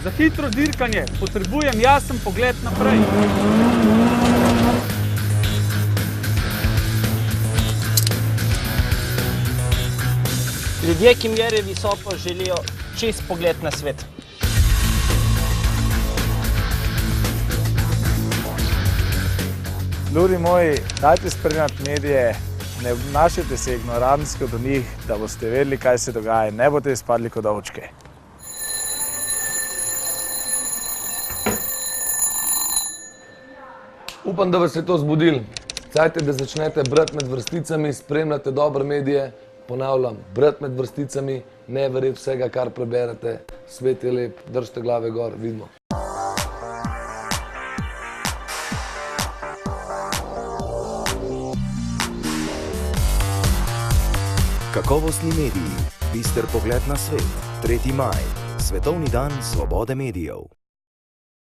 Za hitro dirkanje potrebujem jasen pogled naprej. Ljudje, ki merijo visoko, želijo čist pogled na svet. Ljudi moji, dajte spremljati medije, ne obnašajte se ignorantsko do njih, da boste vedeli, kaj se dogaja, ne boste izpadli kot ovčke. Upam, da vas je to zbudilo. Cajte, da začnete brati med vrsticami, spremljate dobre medije. Ponavljam, brati med vrsticami, ne verjeti vsega, kar preberete. Svet je lep, držite glave gor, vidimo. Kakovostni mediji, bister pogled na svet, 3. maj, Svetovni dan svobode medijev.